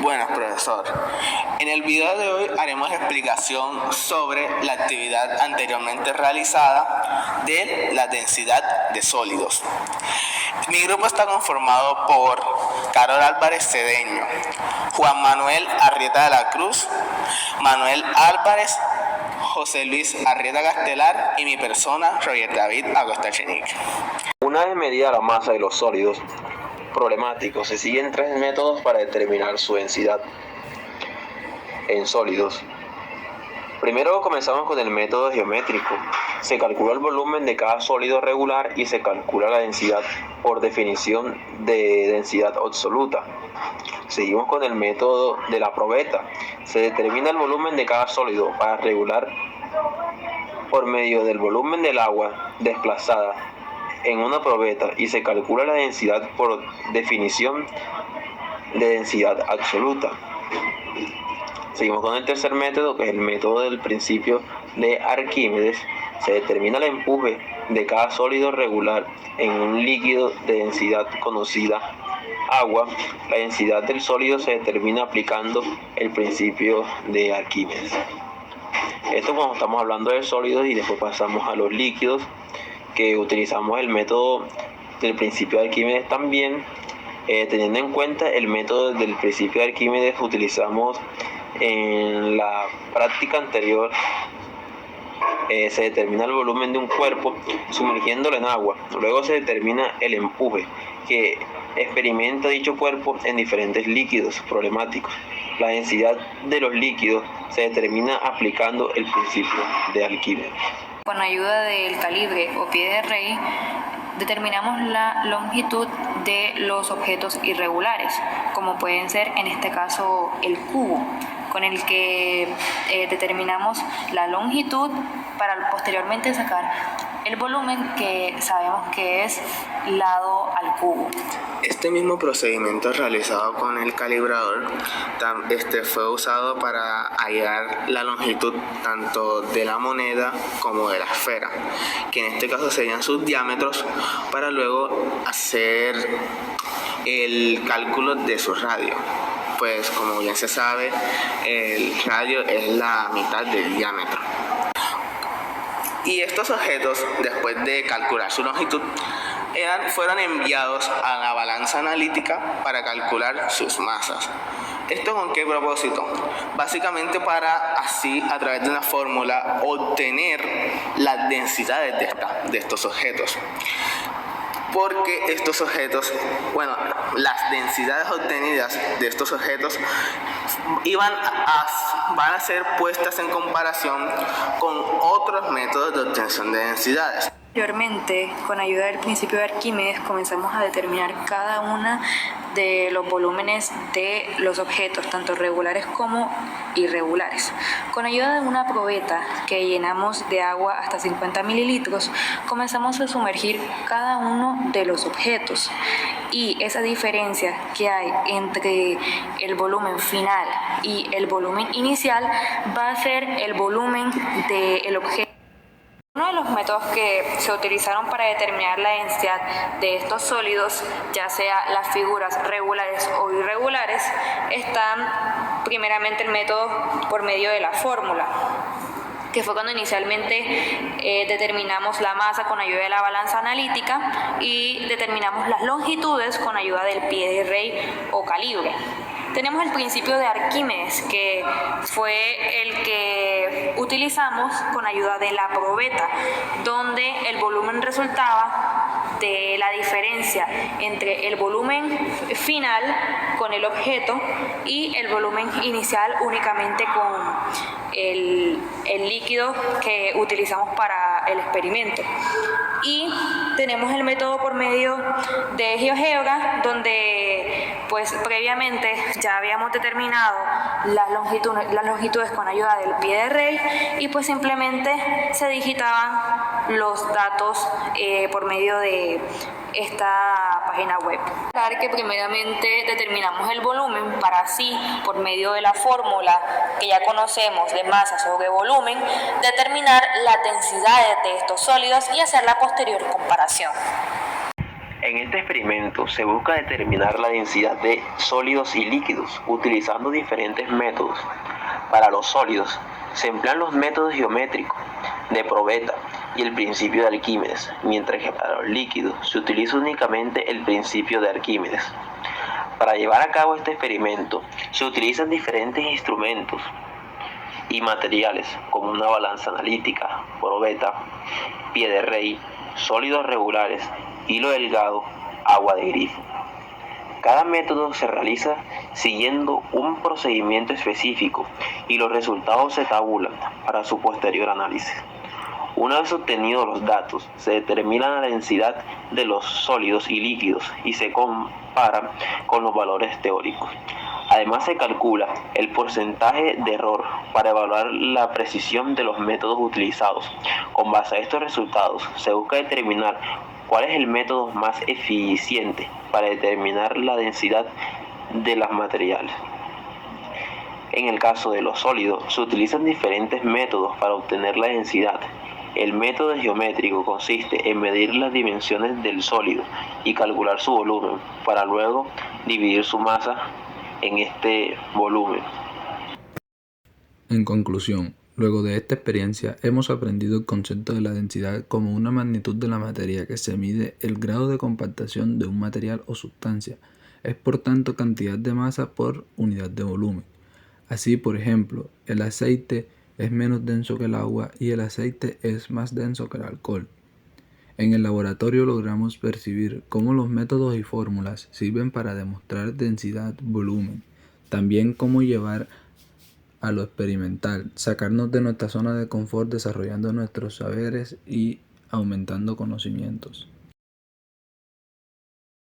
Buenas, profesor. En el video de hoy haremos explicación sobre la actividad anteriormente realizada de la densidad de sólidos. Mi grupo está conformado por Carol Álvarez Cedeño, Juan Manuel Arrieta de la Cruz, Manuel Álvarez, José Luis Arrieta Castelar y mi persona, Roger David Acosta Chenique. Una vez medida la masa de los sólidos problemáticos, se siguen tres métodos para determinar su densidad en sólidos. Primero comenzamos con el método geométrico. Se calcula el volumen de cada sólido regular y se calcula la densidad por definición de densidad absoluta. Seguimos con el método de la probeta. Se determina el volumen de cada sólido para regular por medio del volumen del agua desplazada en una probeta y se calcula la densidad por definición de densidad absoluta. Seguimos con el tercer método, que es el método del principio de Arquímedes. Se determina el empuje de cada sólido regular en un líquido de densidad conocida, agua. La densidad del sólido se determina aplicando el principio de Arquímedes. Esto cuando estamos hablando de sólidos, y después pasamos a los líquidos, que utilizamos el método del principio de Arquímedes también. Teniendo en cuenta el método del principio de Arquímedes, utilizamos en la práctica anterior, se determina el volumen de un cuerpo sumergiéndolo en agua. Luego se determina el empuje que experimenta dicho cuerpo en diferentes líquidos problemáticos. La densidad de los líquidos se determina aplicando el principio de Arquímedes. Con ayuda del calibre o pie de rey, determinamos la longitud de los objetos irregulares, como pueden ser en este caso el cubo, con el que determinamos la longitud para posteriormente sacar el volumen que sabemos que es lado al cubo. Este mismo procedimiento realizado con el calibrador fue usado para hallar la longitud tanto de la moneda como de la esfera, que en este caso serían sus diámetros, para luego hacer el cálculo de su radio. Pues como bien se sabe, el radio es la mitad del diámetro. Y estos objetos, después de calcular su longitud, fueron enviados a la balanza analítica para calcular sus masas. ¿Esto con qué propósito? Básicamente para así, a través de una fórmula, obtener las densidades de estos objetos. Porque estos objetos, las densidades obtenidas de estos objetos van a ser puestas en comparación con otros métodos de obtención de densidades. Posteriormente, con ayuda del principio de Arquímedes, comenzamos a determinar cada una de los volúmenes de los objetos, tanto regulares como irregulares. Con ayuda de una probeta que llenamos de agua hasta 50 mililitros, comenzamos a sumergir cada uno de los objetos. Y esa diferencia que hay entre el volumen final y el volumen inicial va a ser el volumen del objeto. Uno de los métodos que se utilizaron para determinar la densidad de estos sólidos, ya sea las figuras regulares o irregulares, están primeramente el método por medio de la fórmula, que fue cuando inicialmente determinamos la masa con ayuda de la balanza analítica y determinamos las longitudes con ayuda del pie de rey o calibre. Tenemos el principio de Arquímedes, que fue el que utilizamos con ayuda de la probeta, donde el volumen resultaba de la diferencia entre el volumen final con el objeto y el volumen inicial únicamente con el líquido que utilizamos para el experimento. Y tenemos el método por medio de GeoGebra, donde pues previamente ya habíamos determinado las longitudes con ayuda del pie de rey y pues simplemente se digitaban los datos por medio de esta página web. Claro que primeramente determinamos el volumen para así, por medio de la fórmula que ya conocemos de masa sobre volumen, determinar las densidades de estos sólidos y hacer la posterior comparación. En este experimento se busca determinar la densidad de sólidos y líquidos utilizando diferentes métodos. Para los sólidos se emplean los métodos geométricos de probeta y el principio de Arquímedes, mientras que para los líquidos se utiliza únicamente el principio de Arquímedes. Para llevar a cabo este experimento se utilizan diferentes instrumentos y materiales como una balanza analítica, probeta, pie de rey, sólidos regulares, hilo delgado, agua de grifo. Cada método se realiza siguiendo un procedimiento específico y los resultados se tabulan para su posterior análisis. Una vez obtenidos los datos, se determina la densidad de los sólidos y líquidos y se compara con los valores teóricos. Además, se calcula el porcentaje de error para evaluar la precisión de los métodos utilizados. Con base a estos resultados, se busca determinar cuál es el método más eficiente para determinar la densidad de los materiales. En el caso de los sólidos, se utilizan diferentes métodos para obtener la densidad. El método geométrico consiste en medir las dimensiones del sólido y calcular su volumen, para luego dividir su masa en este volumen. En conclusión, luego de esta experiencia hemos aprendido el concepto de la densidad como una magnitud de la materia que se mide el grado de compactación de un material o sustancia. Es por tanto cantidad de masa por unidad de volumen. Así, por ejemplo, el aceite es menos denso que el agua y el aceite es más denso que el alcohol. En el laboratorio logramos percibir cómo los métodos y fórmulas sirven para demostrar densidad, volumen, también cómo llevar a lo experimental, sacarnos de nuestra zona de confort desarrollando nuestros saberes y aumentando conocimientos.